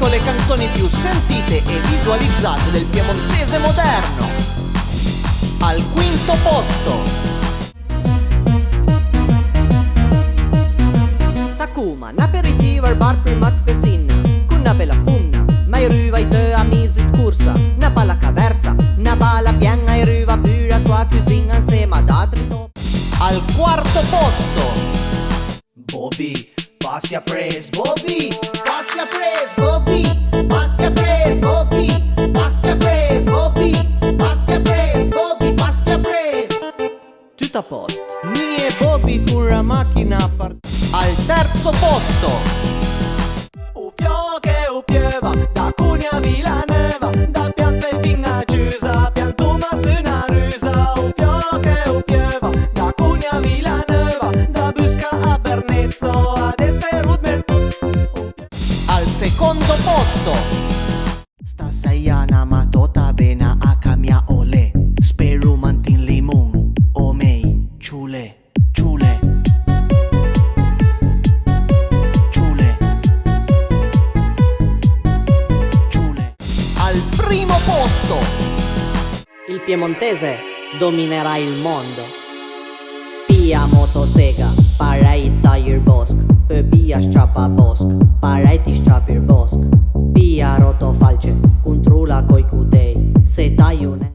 con le canzoni più sentite e visualizzate del piemontese moderno. Al quinto posto, Takuma, un aperitivo al bar prima di fessinna, con una bella funna, ma i ruva i te amici di corsa, una balla caversa, una balla piena e ruva pure a tua cucina insieme ad altri top. Al quarto posto, Bobby, passi a pres, Bobby, passi a pres, Bobby, passi a pres, Bobby, passi a pres, Bobby, passi a pres, Bobby, passi a pres. tutto a posto. Mie Bobby con la macchina Al terzo posto, o fiocche o pieva, da Cunea a Vilanova, da Piazza e fin a Chiusa, piantuma su una rusa. O fiocche o pieva, da Cunea a Vilanova, da Busca a Bernezzo, ad Este Rudmer. al secondo posto, Stasaiana matota vena a camia ole, speru mantin limun, omei, ciule, ciule, ciule, ciule. al primo posto, Il piemontese dominerà il mondo. Pia motosega, parai taglier bosk. Pia strappa bosk, parai ti strappir bosk. Pia rotofalce, controlla coi cudei. Se tai un